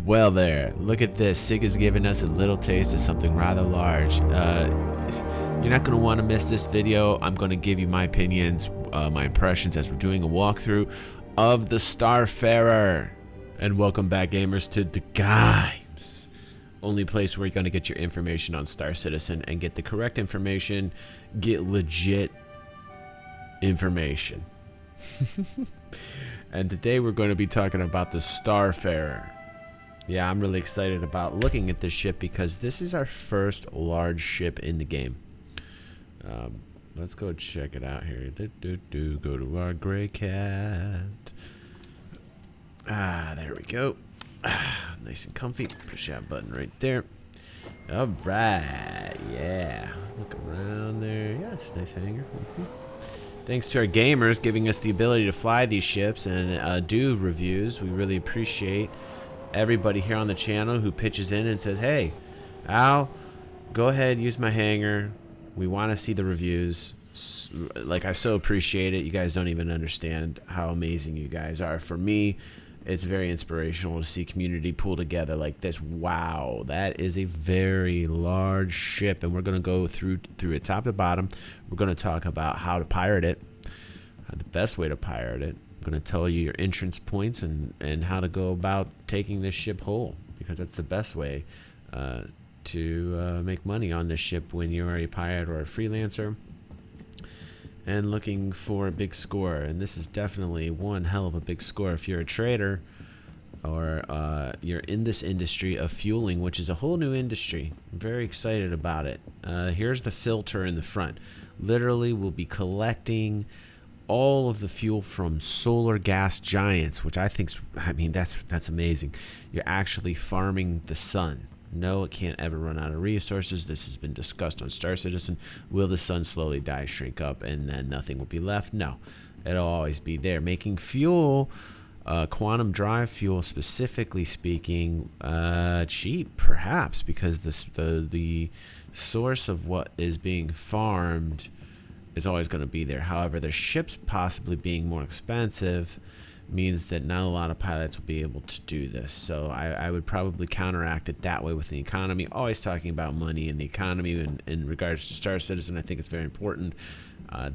Well there, look at this. Sig has given us a little taste of something rather large. You're not going to want to miss this video. I'm going to give you my opinions, my impressions as we're doing a walkthrough of the Starfarer. And welcome back, gamers, to DaGaimez. Only place where you're going to get your information on Star Citizen and get the correct information, get legit information. And today we're going to be talking about the Starfarer. Yeah, I'm really excited about looking at this ship because this is our first large ship in the game. Let's go check it out here. Go to our gray cat. There we go. Nice and comfy. Push that button right there. All right, yeah. Look around there. Yeah, it's a nice hangar. Thanks to our Gaimerz giving us the ability to fly these ships and do reviews. We really appreciate everybody here on the channel who pitches in and says, hey, Al, go ahead, use my hangar. We want to see the reviews. Like, I so appreciate it. You guys don't even understand how amazing you guys are. For me, it's very inspirational to see community pull together like this. Wow, that is a very large ship, and we're going to go through it top to bottom. We're going to talk about how to pirate it, the best way to pirate it. I'm going to tell you your entrance points and how to go about taking this ship whole, because that's the best way to make money on this ship when you're a pirate or a freelancer and looking for a big score. And this is definitely one hell of a big score if you're a trader or you're in this industry of fueling, which is a whole new industry. I'm very excited about it. Here's the filter in the front. Literally, we'll be collecting all of the fuel from solar gas giants, which I mean, that's amazing. You're actually farming the sun. No, it can't ever run out of resources. This has been discussed on Star Citizen. Will the sun slowly die, shrink up, and then nothing will be left? No, it'll always be there. Making fuel, quantum drive fuel specifically speaking, cheap perhaps, because the source of what is being farmed is always going to be there. However, the ships possibly being more expensive means that not a lot of pilots will be able to do this. So I would probably counteract it that way with the economy. Always talking about money and the economy in regards to Star Citizen. I think it's very important.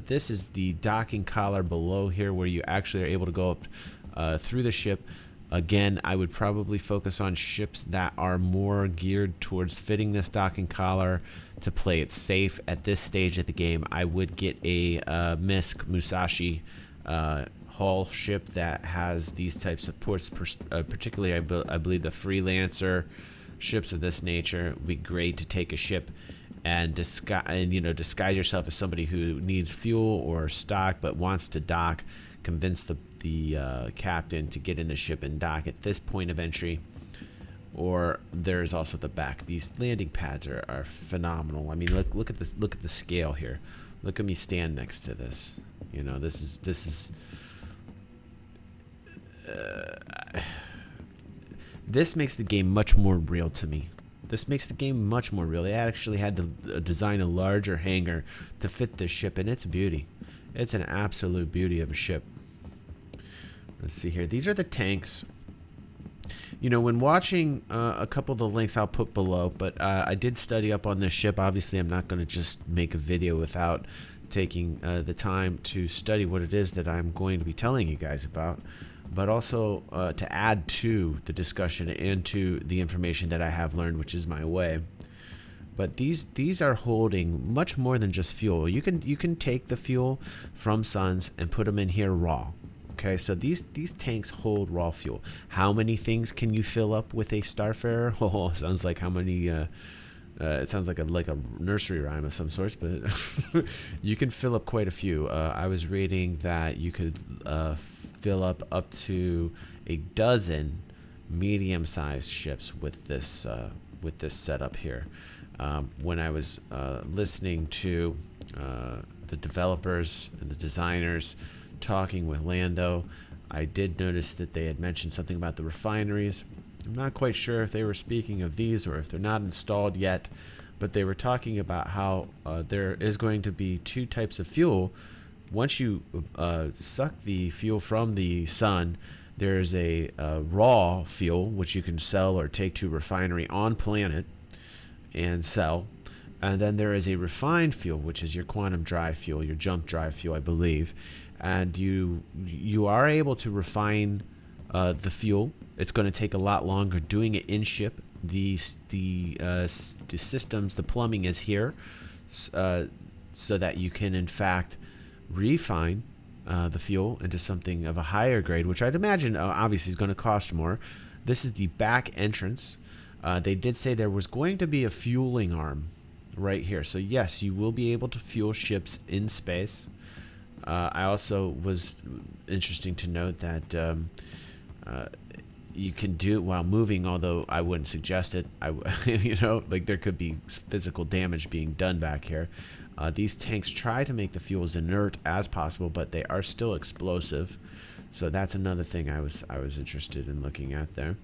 This is the docking collar below here where you actually are able to go up through the ship. Again, I would probably focus on ships that are more geared towards fitting this docking collar to play it safe at this stage of the game. I would get a MISC Musashi hull ship that has these types of ports, particularly I believe the freelancer ships of this nature would be great to take a ship and disguise yourself as somebody who needs fuel or stock but wants to dock. Convince the captain to get in the ship and dock at this point of entry. Or there's also the back. These landing pads are phenomenal. I mean, look at this. Look at the scale here. Look at me stand next to this. You know, this is. This makes the game much more real to me. This makes the game much more real. They actually had to design a larger hangar to fit this ship, and it's a beauty. It's an absolute beauty of a ship. Let's see here. These are the tanks. You know, when watching a couple of the links I'll put below, but I did study up on this ship. Obviously, I'm not going to just make a video without taking the time to study what it is that I'm going to be telling you guys about, but also to add to the discussion and to the information that I have learned, which is my way. But these are holding much more than just fuel. You can take the fuel from suns and put them in here raw. Okay, so these tanks hold raw fuel. How many things can you fill up with a Starfarer? Oh, sounds like how many? It sounds like a nursery rhyme of some sorts, but you can fill up quite a few. I was reading that you could fill up to a dozen medium-sized ships with this setup here. When I was listening to the developers and the designers talking with Lando, I did notice that they had mentioned something about the refineries. I'm not quite sure if they were speaking of these or if they're not installed yet, but they were talking about how there is going to be two types of fuel. Once you suck the fuel from the sun, there's a raw fuel which you can sell or take to a refinery on planet and sell. And then there is a refined fuel, which is your quantum drive fuel, your jump drive fuel, I believe. And you are able to refine the fuel. It's going to take a lot longer doing it in ship. The systems, the plumbing is here, so that you can in fact refine the fuel into something of a higher grade, which I'd imagine obviously is going to cost more. This is the back entrance. They did say there was going to be a fueling arm right here. So yes, you will be able to fuel ships in space. I also was interesting to note that you can do it while moving, although I wouldn't suggest it. You know, like there could be physical damage being done back here. These tanks try to make the fuel as inert as possible, but they are still explosive. So that's another thing I was interested in looking at there.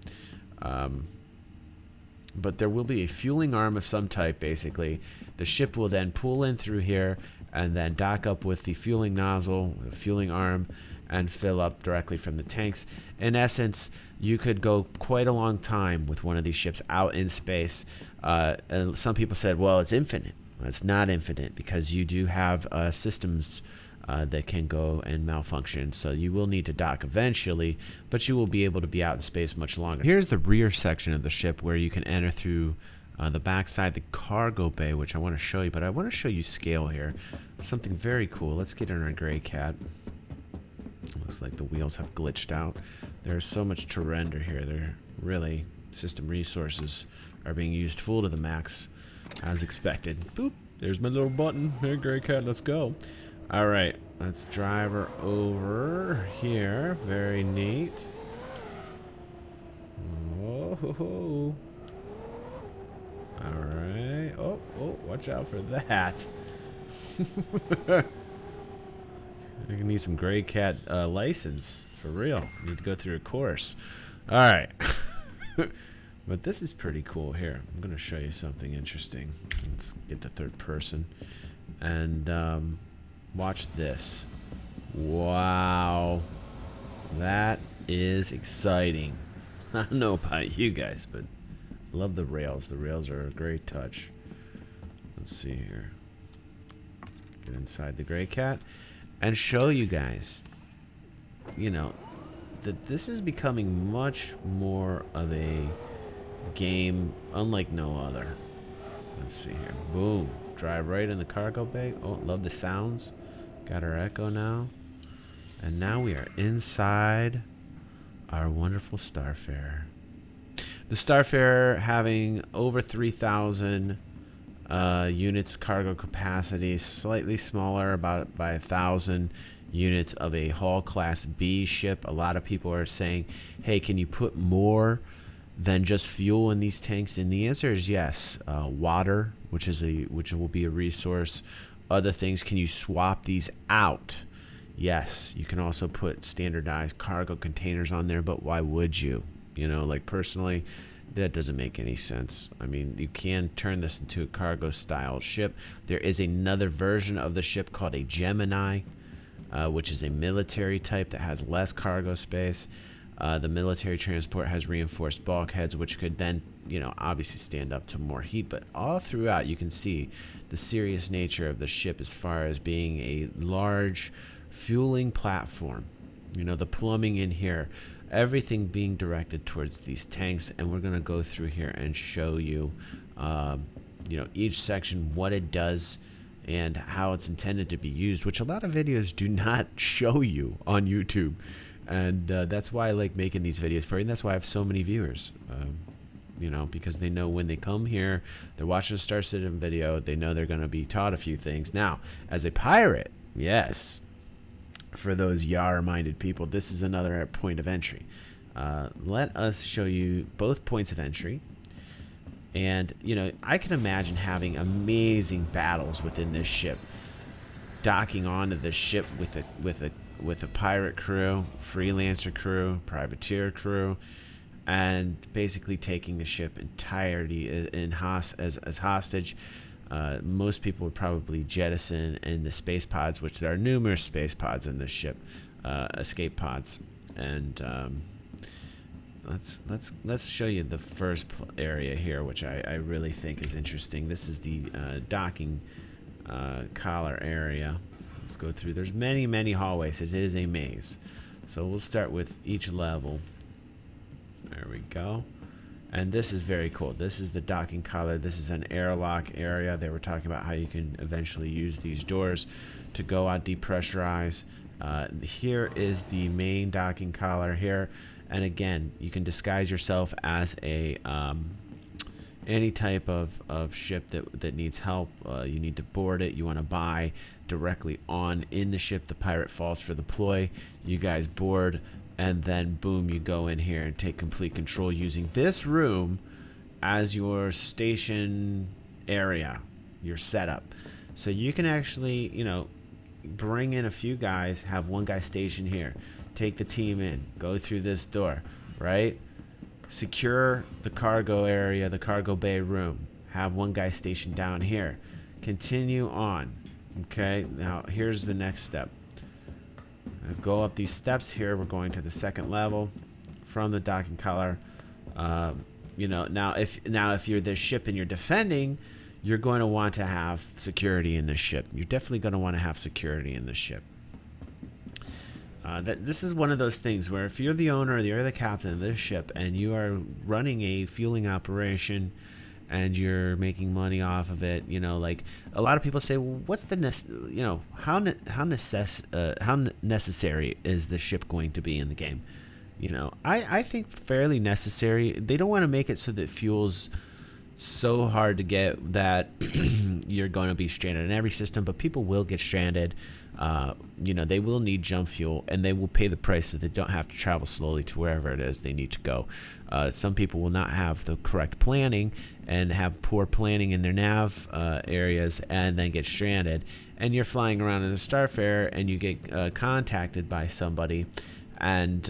But there will be a fueling arm of some type, basically. The ship will then pull in through here and then dock up with the fueling nozzle, the fueling arm, and fill up directly from the tanks. In essence, you could go quite a long time with one of these ships out in space. And some people said, well, it's infinite. Well, it's not infinite, because you do have systems that can go and malfunction, so you will need to dock eventually, but you will be able to be out in space much longer. Here's the rear section of the ship where you can enter through the backside, the cargo bay, which I want to show you, but I want to show you scale here. Something very cool. Let's get in our gray cat. Looks like the wheels have glitched out. There's so much to render here. They're really, system resources are being used full to the max, as expected. Boop, there's my little button. Hey, gray cat, let's go. All right, let's drive her over here. Very neat. Whoa. All right. Oh, watch out for that. I need some gray cat license for real. Need to go through a course. All right. But this is pretty cool. Here, I'm going to show you something interesting. Let's get the third person and watch this. Wow, that is exciting. I don't know about you guys, but I love the rails. The rails are a great touch. Let's see here. Get inside the gray cat and show you guys, you know, that this is becoming much more of a game unlike no other. Let's see here. Boom. Drive right in the cargo bay. Oh, love the sounds. Got our echo now. And now we are inside our wonderful Starfarer. The Starfarer having over 3,000 units cargo capacity, slightly smaller, about by 1,000 units of a Hull Class B ship. A lot of people are saying, hey, can you put more than just fuel in these tanks? And the answer is yes. Water, which will be a resource. Other things, can you swap these out? Yes, you can also put standardized cargo containers on there, but why would you? You know, like personally, that doesn't make any sense. I mean, you can turn this into a cargo style ship. There is another version of the ship called a Gemini, which is a military type that has less cargo space. The military transport has reinforced bulkheads, which could then, you know, obviously stand up to more heat. But all throughout, you can see the serious nature of the ship as far as being a large fueling platform. You know, the plumbing in here, everything being directed towards these tanks. And we're going to go through here and show you, you know, each section, what it does and how it's intended to be used, which a lot of videos do not show you on YouTube. And that's why I like making these videos for you. And that's why I have so many viewers, you know, because they know when they come here, they're watching a Star Citizen video, they know they're going to be taught a few things. Now, as a pirate, yes, for those Yar-minded people, this is another point of entry. Let us show you both points of entry. And, you know, I can imagine having amazing battles within this ship. Docking onto this ship with a pirate crew, freelancer crew, privateer crew, and basically taking the ship entirety as hostage. Most people would probably jettison in the space pods, which there are numerous space pods in this ship, escape pods, and let's show you the first area here, which I really think is interesting. This is the docking collar area. Let's go through. There's many hallways. It is a maze, so we'll start with each level. There we go. And this is very cool. This is the docking collar. This is an airlock area. They were talking about how you can eventually use these doors to go out, depressurize. Here is the main docking collar here. And again, you can disguise yourself as a any type of ship that needs help. You need to board it. You want to buy directly on in the ship. The pirate falls for the ploy. You guys board, and then boom, you go in here and take complete control using this room as your station area, your setup. So you can actually, you know, bring in a few guys, have one guy stationed here, take the team in, go through this door, right? Secure the cargo area, the cargo bay room, have one guy stationed down here. Continue on. Okay, now here's the next step. Go up these steps here. We're going to the second level from the docking collar. You know, now if you're this ship and you're defending, you're going to want to have security in this ship. You're definitely going to want to have security in this ship. This is one of those things where if you're the owner or you're the captain of this ship and you are running a fueling operation and you're making money off of it, you know, like a lot of people say, well, what's the how necessary is the ship going to be in the game? You know, I think fairly necessary. They don't want to make it so that fuel's so hard to get that you're going to be stranded in every system, but people will get stranded. You know, they will need jump fuel, and they will pay the price so they don't have to travel slowly to wherever it is they need to go. Some people will not have the correct planning and have poor planning in their nav areas and then get stranded. And you're flying around in a Starfarer and you get contacted by somebody, and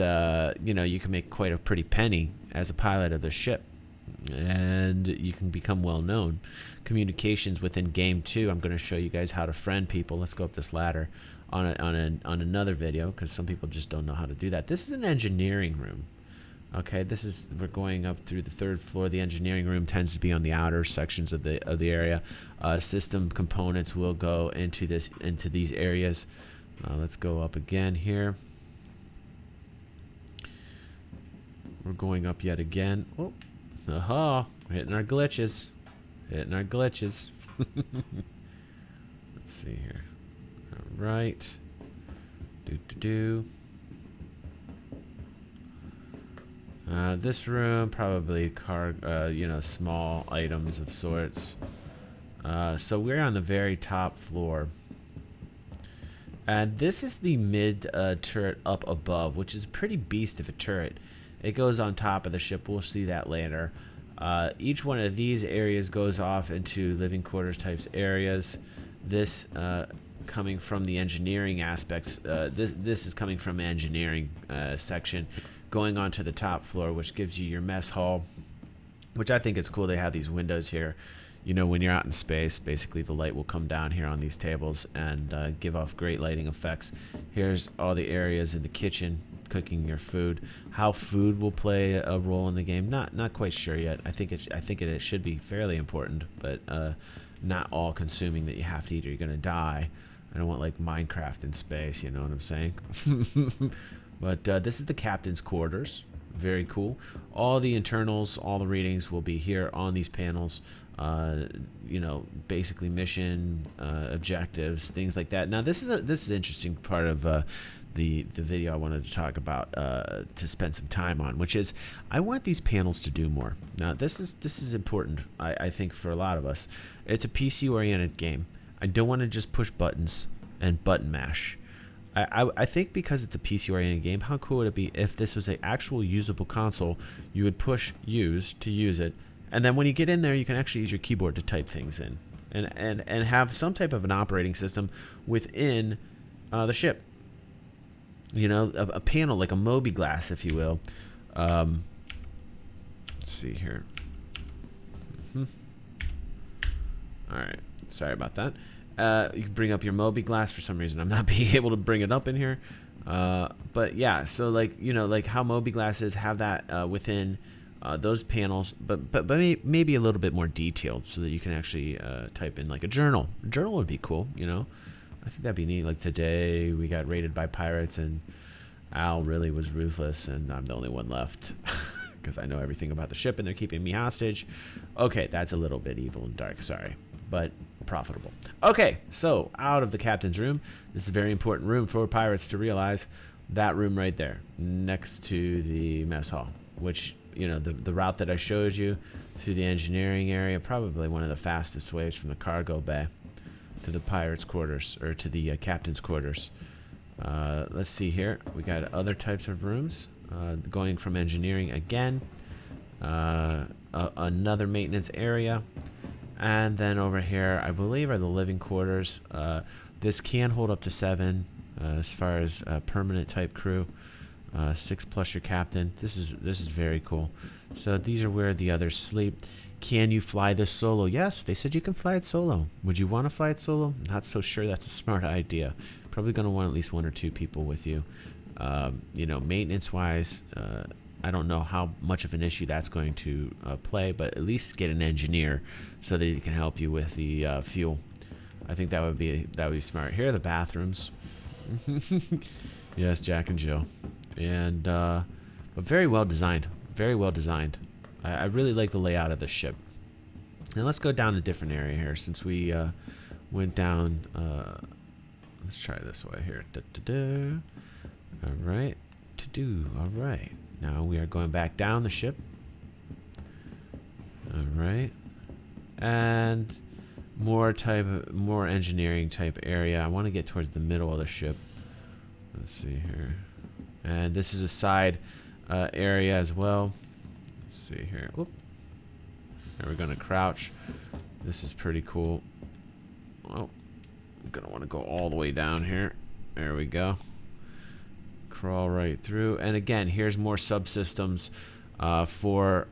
you know, you can make quite a pretty penny as a pilot of the ship. And you can become well known. Communications within game 2. I'm going to show you guys how to friend people. Let's go up this ladder on another video, because some people just don't know how to do that. This is an engineering room. Okay, we're going up through the 3rd floor. The engineering room tends to be on the outer sections of the area. System components will go into these areas. Let's go up again here. We're going up yet again. Oh. Aha, we're hitting our glitches. Let's see here. All right. This room, probably you know, small items of sorts. So we're on the very top floor. And this is the mid turret up above, which is a pretty beast of a turret. It goes on top of the ship. We'll see that later. Each one of these areas goes off into living quarters types areas. This coming from the engineering aspects. This is coming from engineering section, going on to the top floor, which gives you your mess hall, which I think is cool. They have these windows here. You know, when you're out in space, basically the light will come down here on these tables and give off great lighting effects. Here's all the areas in the kitchen, cooking your food. How food will play a role in the game, not quite sure yet. I think it should be fairly important, but not all consuming that you have to eat or you're gonna die. I don't want like Minecraft in space, you know what I'm saying? But this is the captain's quarters. Very cool. All the internals, all the readings will be here on these panels. You know, basically mission objectives, things like that. Now this is an interesting part of the video I wanted to talk about, to spend some time on, which is I want these panels to do more. Now this is important, I think, for a lot of us. It's a PC oriented game. I don't want to just push buttons and button mash. I think because it's a PC oriented game, how cool would it be if this was an actual usable console? You would push use to use it, and then when you get in there, you can actually use your keyboard to type things in, and have some type of an operating system within the ship. You know, a panel like a Moby glass, if you will, Let's see here. Alright, sorry about that. You can bring up your Moby glass. For some reason I'm not being able to bring it up in here. But yeah, so like, you know, like how Moby glasses have that within those panels, but maybe a little bit more detailed, so that you can actually type in like a journal. A journal would be cool, you know. I think that'd be neat. Like today we got raided by pirates and Al really was ruthless and I'm the only one left because I know everything about the ship and they're keeping me hostage. Okay, that's a little bit evil and dark, sorry, but profitable. Okay, so out of the captain's room. This is a very important room for pirates to realize. That room right there next to the mess hall, which, you know, the route that I showed you through the engineering area, probably one of the fastest ways from the cargo bay to the pirates' quarters, or to the captain's quarters. Let's see here. We got other types of rooms. Going from engineering again. Another maintenance area. And then over here, I believe, are the living quarters. This can hold up to 7 as far as permanent type crew. 6 plus your captain. This is very cool. So these are where the others sleep. Can you fly this solo? Yes, they said you can fly it solo. Would you want to fly it solo? Not so sure that's a smart idea. Probably going to want at least 1 or 2 people with you. You know, maintenance-wise, I don't know how much of an issue that's going to play, but at least get an engineer so that he can help you with the fuel. I think that would be smart. Here are the bathrooms. Yes, Jack and Jill, and but very well designed. Very well designed. I really like the layout of the ship. Now let's go down a different area here, since we went down. Let's try this way here. All right. All right. Now we are going back down the ship. All right. And more engineering type area. I want to get towards the middle of the ship. Let's see here. And this is a side area as well. Let's see here. Oop. Now we're going to crouch. This is pretty cool. Oh, I'm going to want to go all the way down here. There we go. Crawl right through. And again, here's more subsystems for,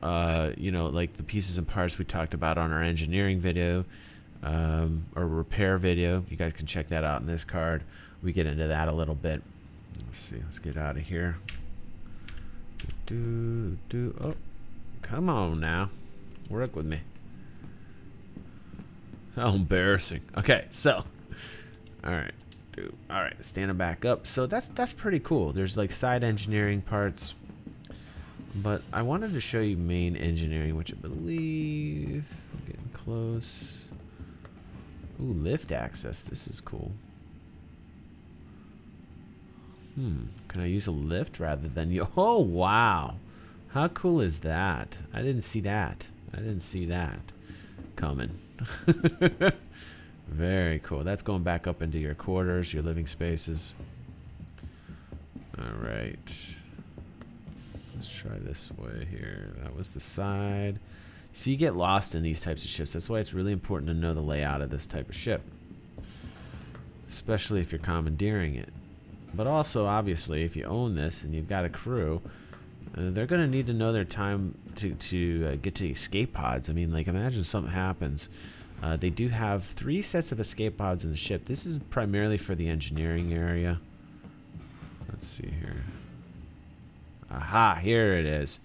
you know, like the pieces and parts we talked about on our engineering video, or repair video. You guys can check that out in this card. We get into that a little bit. Let's see. Let's get out of here. Oh, come on now. Work with me. How embarrassing. Okay, so. All right. All right, standing back up. So that's pretty cool. There's like side engineering parts, but I wanted to show you main engineering, which I believe we're getting close. Ooh, lift access. This is cool. Can I use a lift rather than you? Oh wow, how cool is that? I didn't see that. I didn't see that coming. Very cool. That's going back up into your quarters, your living spaces. All right. Let's try this way here. That was the side. So you get lost in these types of ships. That's why it's really important to know the layout of this type of ship, especially if you're commandeering it. But also, obviously, if you own this and you've got a crew, they're going to need to know their time to get to the escape pods. I mean, like, imagine something happens. They do have 3 sets of escape pods in the ship. This is primarily for the engineering area. Let's see here. Aha, here it is.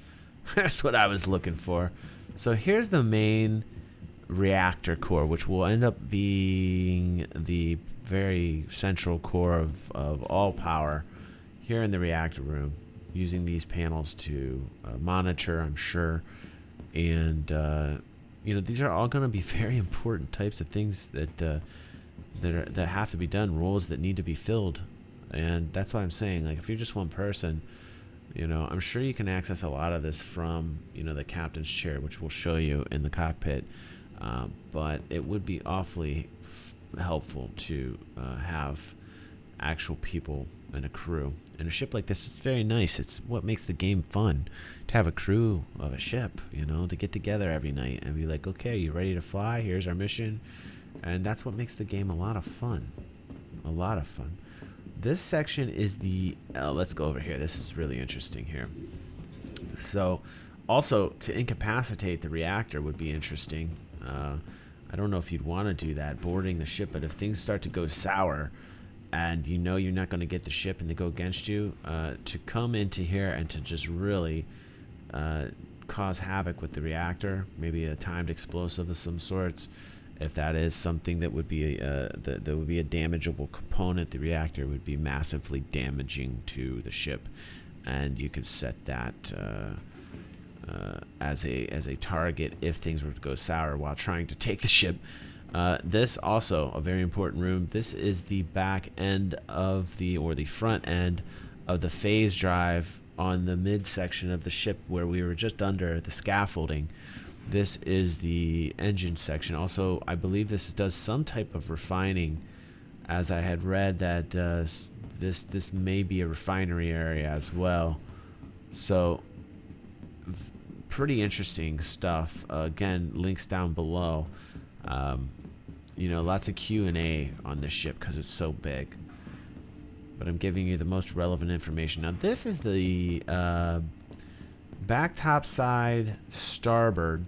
That's what I was looking for. So here's the main reactor core, which will end up being the very central core of all power here in the reactor room, using these panels to monitor, I'm sure. And you know, these are all going to be very important types of things that that have to be done, roles that need to be filled. And that's why I'm saying, like, if you're just one person, you know, I'm sure you can access a lot of this from, you know, the captain's chair, which we'll show you in the cockpit. But it would be awfully helpful to have actual people and a crew. And a ship like this, it's very nice. It's what makes the game fun, to have a crew of a ship, you know, to get together every night and be like, okay, you ready to fly? Here's our mission. And that's what makes the game a lot of fun. A lot of fun. This section is the... let's go over here. This is really interesting here. So, Also, to incapacitate the reactor would be interesting. I don't know if you'd want to do that, boarding the ship, but if things start to go sour and you know you're not going to get the ship and they go against you, to come into here and to just really cause havoc with the reactor, maybe a timed explosive of some sorts, if that is something that would be that would be a damageable component, the reactor would be massively damaging to the ship, and you could set that as a target if things were to go sour while trying to take the ship. This also a very important room. This is the back end of the front end of the phase drive on the midsection of the ship where we were just under the scaffolding. This is the engine section. Also, I believe this does some type of refining, as I had read that this may be a refinery area as well. So pretty interesting stuff. Again, links down below. You know, lots of Q&A on this ship because it's so big. But I'm giving you the most relevant information. Now, this is the back top side starboard.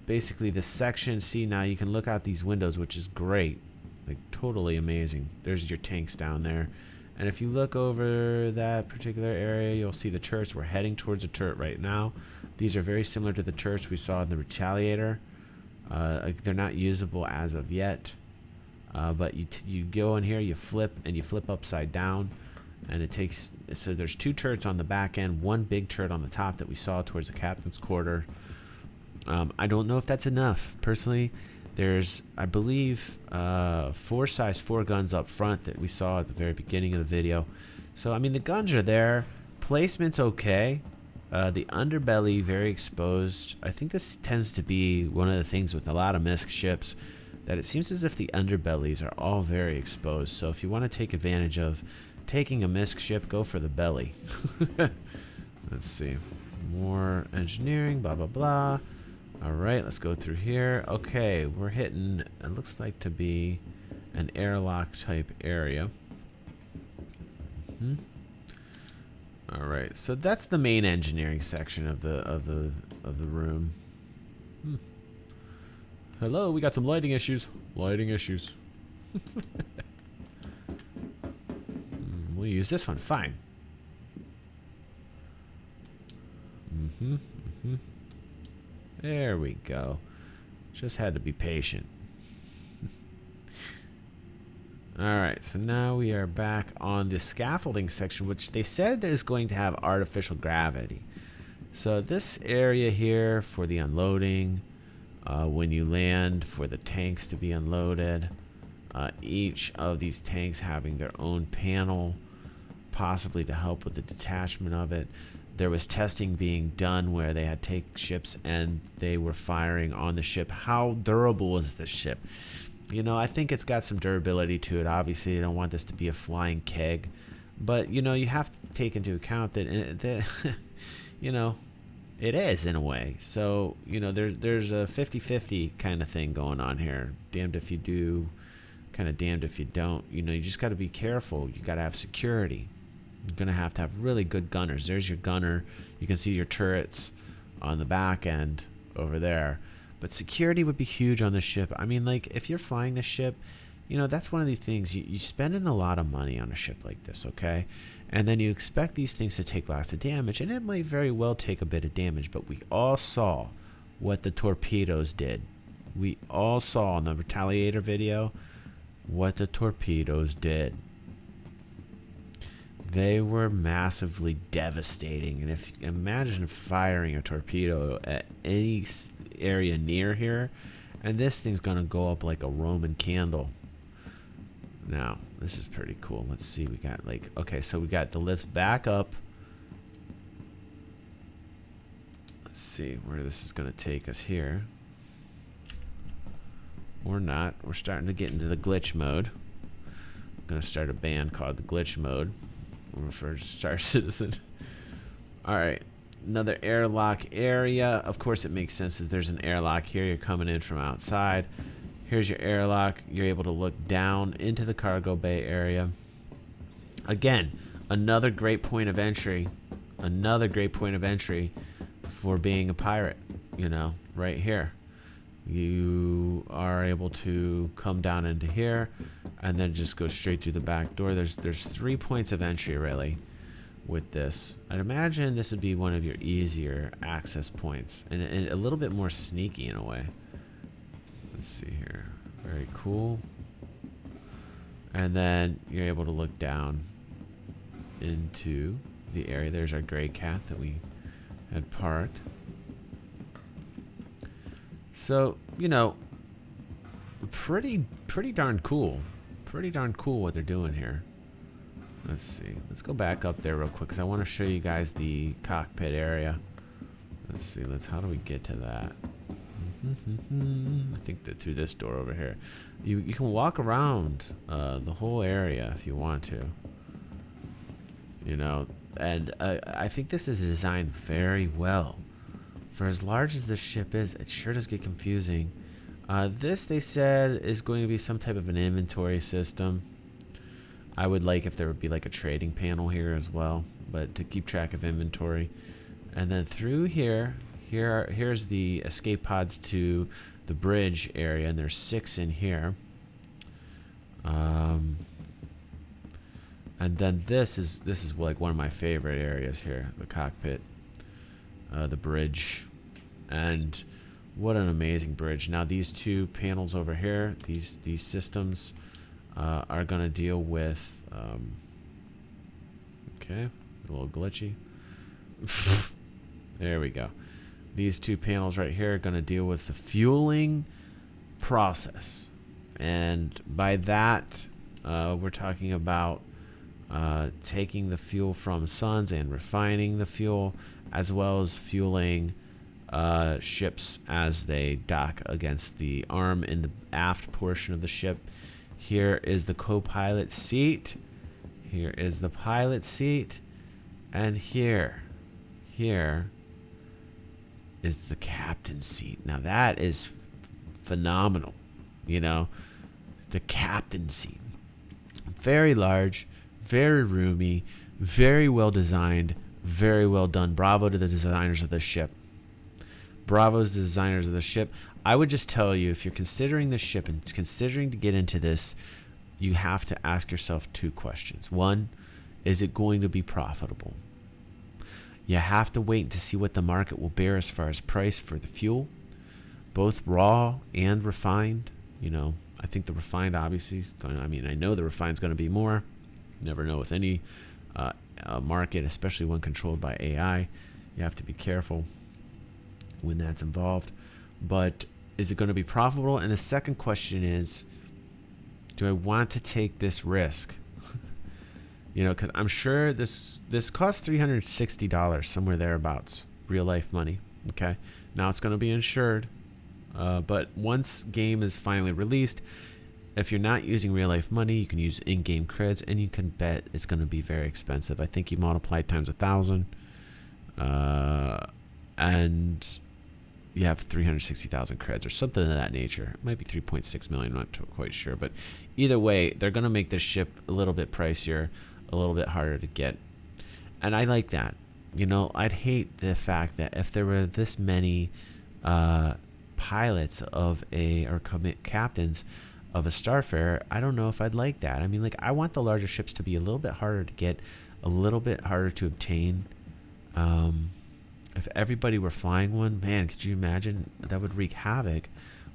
Basically, the section. See, now you can look out these windows, which is great. Like, totally amazing. There's your tanks down there. And if you look over that particular area, you'll see the turrets. We're heading towards a turret right now. These are very similar to the turrets we saw in the Retaliator. They're not usable as of yet. But you go in here, you flip, and you flip upside down. And it takes... So there's two turrets on the back end. One big turret on the top that we saw towards the captain's quarter. I don't know if that's enough. Personally, there's, I believe, 4 size 4 guns up front that we saw at the very beginning of the video. So, I mean, the guns are there. Placement's okay. The underbelly, very exposed. I think this tends to be one of the things with a lot of MISC ships, that it seems as if the underbellies are all very exposed. So if you want to take advantage of taking a MISC ship, go for the belly. Let's see. More engineering, blah, blah, blah. All right, let's go through here. Okay, we're hitting, it looks like to be an airlock type area. All right, so that's the main engineering section of the room. Hello, we got some lighting issues. Lighting issues. We'll use this one. Fine. There we go. Just had to be patient. Alright, so now we are back on the scaffolding section, which they said is going to have artificial gravity. So this area here for the unloading, when you land, for the tanks to be unloaded, each of these tanks having their own panel, possibly to help with the detachment of it. There was testing being done where they had take ships and they were firing on the ship. How durable is this ship? You know, I think it's got some durability to it. Obviously, you don't want this to be a flying keg. But, you know, you have to take into account that you know, it is in a way. So, you know, there's a 50-50 kind of thing going on here. Damned if you do, kind of damned if you don't. You know, you just got to be careful. You got to have security. You're going to have really good gunners. There's your gunner. You can see your turrets on the back end over there. But security would be huge on the ship. I mean, like, if you're flying the ship, you know, that's one of the things. You spending a lot of money on a ship like this, okay? And then you expect these things to take lots of damage, and it might very well take a bit of damage, but we all saw what the torpedoes did. We all saw in the Retaliator video what the torpedoes did. They were massively devastating, and if imagine firing a torpedo at any area near here, and this thing's gonna go up like a Roman candle. Now, this is pretty cool. Let's see, we got like, okay, so we got the lifts back up. Let's see where this is gonna take us here. Or not. We're starting to get into the glitch mode. I'm gonna start a band called the glitch mode. We'll refer to Star Citizen. Alright, another airlock area. Of course it makes sense that there's an airlock here. You're coming in from outside. Here's your airlock. You're able to look down into the cargo bay area. Again, another great point of entry. another great point of entry for being a pirate. You know, right here. You are able to come down into here and then just go straight through the back door. There's 3 points of entry really with this. I'd imagine this would be one of your easier access points and a little bit more sneaky in a way. Let's see here. Very cool. And then you're able to look down into the area. There's our gray cat that we had parked. So, you know, pretty darn cool. Pretty darn cool what they're doing here. Let's see. Let's go back up there real quick because I want to show you guys the cockpit area. Let's see. How do we get to that? I think that through this door over here. You can walk around the whole area if you want to. You know, and I think this is designed very well. For as large as this ship is, it sure does get confusing. This, they said, is going to be some type of an inventory system. I would like if there would be like a trading panel here as well, but to keep track of inventory. And then through here's the escape pods to the bridge area, and there's 6 in here. And then this is like one of my favorite areas here, the cockpit. The bridge, and what an amazing bridge. Now these 2 panels over here, these systems are going to deal with okay, a little glitchy. There we go. These 2 panels right here are going to deal with the fueling process, and by that we're talking about taking the fuel from suns and refining the fuel, as well as fueling ships as they dock against the arm in the aft portion of the ship. Here is the co-pilot seat. Here is the pilot seat. And here is the captain's seat. Now that is phenomenal. You know, the captain's seat. Very large, very roomy, very well designed, very well done. Bravo to the designers of this ship. Bravo to the designers of the ship. I would just tell you, if you're considering this ship and considering to get into this, you have to ask yourself 2 questions. 1, is it going to be profitable? You have to wait to see what the market will bear as far as price for the fuel, both raw and refined. You know, I think the refined obviously is going to, I mean, I know the refined is going to be more. You never know with any market, especially when controlled by AI. You have to be careful when that's involved. But is it going to be profitable? And the second question is, do I want to take this risk? You know, because I'm sure this costs $360, somewhere thereabouts, real life money. Okay, now it's going to be insured, but once game is finally released, if you're not using real life money, you can use in-game creds, and you can bet it's going to be very expensive. I think you multiply it times 1,000, and you have 360,000 creds or something of that nature. It might be 3.6 million. I'm not quite sure, but either way, they're going to make this ship a little bit pricier, a little bit harder to get, and I like that. You know, I'd hate the fact that if there were this many pilots of captains of a Starfarer, I don't know if I'd like that. I mean, like, I want the larger ships to be a little bit harder to get, a little bit harder to obtain. If everybody were flying one, man, could you imagine? That would wreak havoc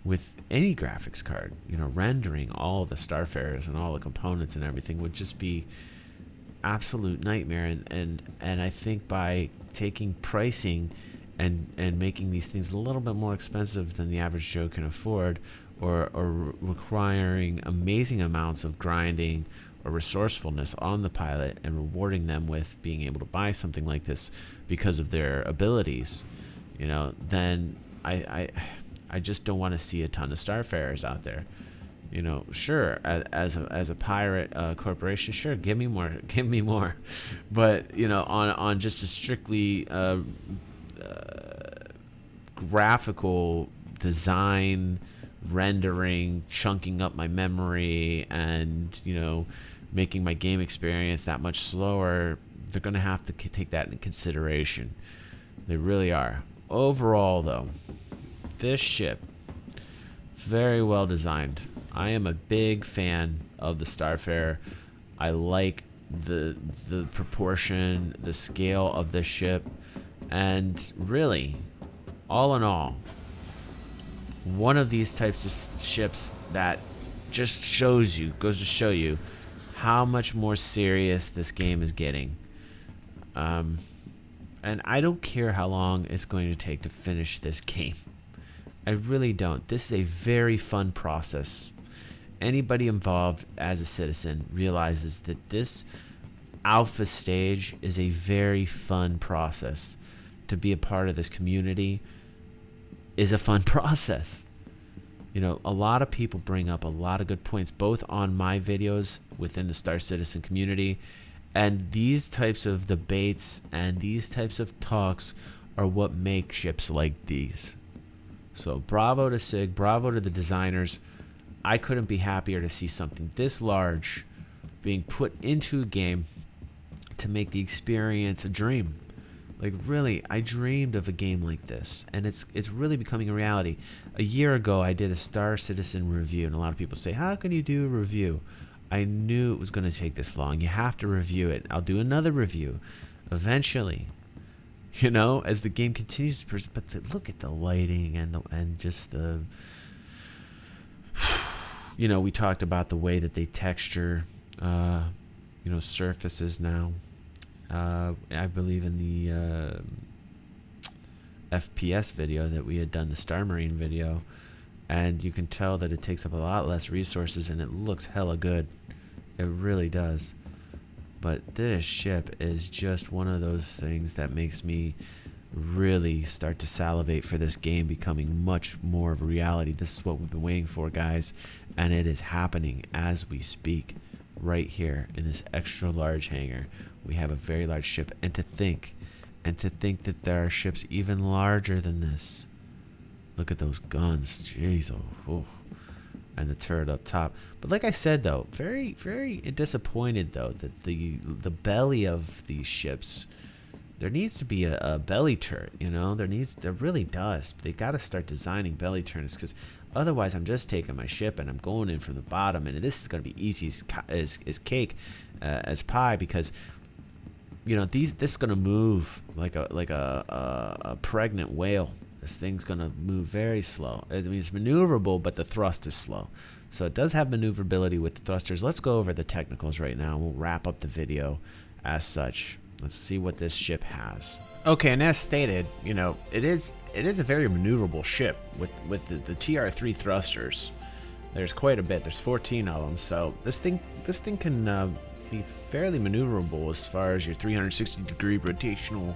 with any graphics card. You know, rendering all of the Starfarers and all the components and everything would just be absolute nightmare. And I think by taking pricing and making these things a little bit more expensive than the average Joe can afford, or requiring amazing amounts of grinding or resourcefulness on the pilot, and rewarding them with being able to buy something like this because of their abilities, you know, then I just don't want to see a ton of Starfarers out there. You know, sure, as a pirate corporation, sure, give me more, but you know, on just a strictly graphical design, rendering, chunking up my memory, and you know, making my game experience that much slower They're going to have to take that into consideration. They really are. Overall, though, this ship, very well designed. I am a big fan of the Starfarer. I like the proportion, the scale of this ship, and really, all in all, one of these types of ships that just goes to show you how much more serious this game is getting. And I don't care how long it's going to take to finish this game. I really don't. This is a very fun process. Anybody involved as a citizen realizes that this alpha stage is a very fun process. To be a part of this community is a fun process. You know, a lot of people bring up a lot of good points, both on my videos within the Star Citizen community, and these types of debates and these types of talks are what make ships like these. So bravo to SIG, bravo to the designers. I couldn't be happier to see something this large being put into a game to make the experience a dream. Like, really, I dreamed of a game like this, and it's really becoming a reality. A year ago, I did a Star Citizen review, and a lot of people say, how can you do a review? I knew it was going to take this long. You have to review it. I'll do another review eventually, you know, as the game continues to but look at the lighting and just the, you know, we talked about the way that they texture, you know, surfaces now. I believe in the FPS video that we had done, the Star Marine video, and you can tell that it takes up a lot less resources and it looks hella good. It really does. But this ship is just one of those things that makes me really start to salivate for this game becoming much more of a reality. This is what we've been waiting for, guys, and it is happening as we speak right here in this extra large hangar. We have a very large ship, and to think that there are ships even larger than this. Look at those guns, jeez, oh, and the turret up top. But like I said, though, very, very disappointed though that the belly of these ships, there needs to be a belly turret. You know, there really does. They got to start designing belly turrets, because otherwise, I'm just taking my ship and I'm going in from the bottom, and this is going to be easy as cake, as pie, because you know this is going to move like a pregnant whale. This thing's going to move very slow. I mean, it's maneuverable, but the thrust is slow. So it does have maneuverability with the thrusters. Let's go over the technicals right now. We'll wrap up the video as such. Let's see what this ship has. Okay, and as stated, you know, it is a very maneuverable ship with the TR3 thrusters. There's quite a bit. There's 14 of them. So this thing can be fairly maneuverable as far as your 360-degree rotational,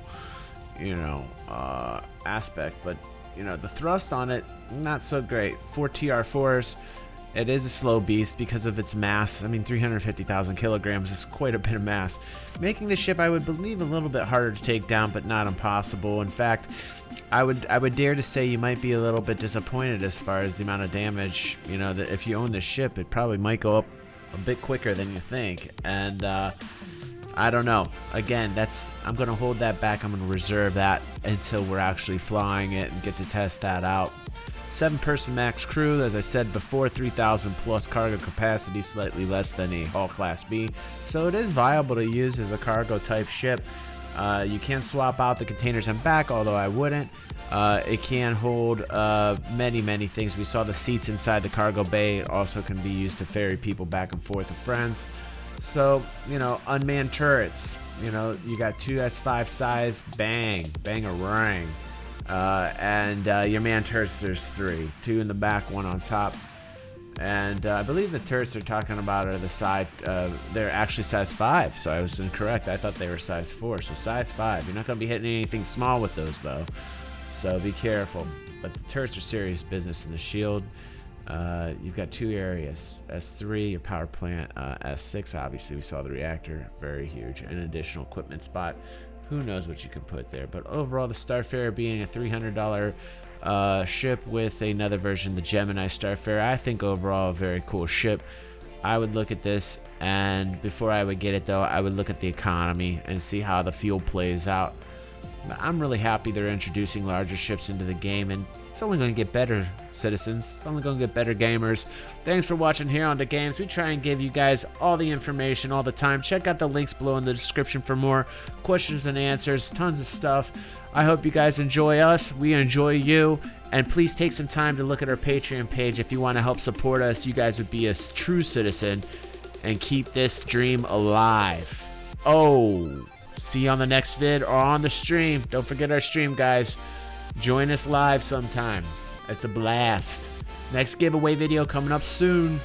you know, aspect. But you know, the thrust on it, not so great. 4 TR4s. It is a slow beast because of its mass. I mean, 350,000 kilograms is quite a bit of mass, making the ship, I would believe, a little bit harder to take down, but not impossible. In fact, I would dare to say you might be a little bit disappointed as far as the amount of damage. You know, that if you own this ship, it probably might go up a bit quicker than you think. And I don't know. Again, I'm going to hold that back. I'm going to reserve that until we're actually flying it and get to test that out. 7-person max crew, as I said before, 3,000 plus cargo capacity, slightly less than a Hull Class B. So it is viable to use as a cargo type ship. You can swap out the containers and back, although I wouldn't. It can hold many things. We saw the seats inside the cargo bay. It also can be used to ferry people back and forth with friends. So, you know, unmanned turrets. You know, you got 2 S5 size, bang-a-rang. And your man turrets, there's 3. 2 in the back, 1 on top. And I believe the turrets they're talking about are the side, they're actually size 5, so I was incorrect. I thought they were size 4, so size 5. You're not going to be hitting anything small with those, though, so be careful. But the turrets are serious business in the shield. You've got 2 areas, S3, your power plant, S6, obviously we saw the reactor, very huge, an additional equipment spot. Who knows what you can put there, but overall the Starfarer being a $300 ship with another version, the Gemini Starfarer, I think overall a very cool ship. I would look at this, and before I would get it though, I would look at the economy and see how the fuel plays out. But I'm really happy they're introducing larger ships into the game, and it's only going to get better, citizens. It's only going to get better, gamers. Thanks for watching here on DaGaimez. We try and give you guys all the information all the time. Check out the links below in the description for more questions and answers, tons of stuff. I hope you guys enjoy us. We enjoy you. And please take some time to look at our Patreon page if you want to help support us. You guys would be a true citizen and keep this dream alive. Oh, see you on the next vid or on the stream. Don't forget our stream, guys. Join us live sometime. It's a blast. Next giveaway video coming up soon.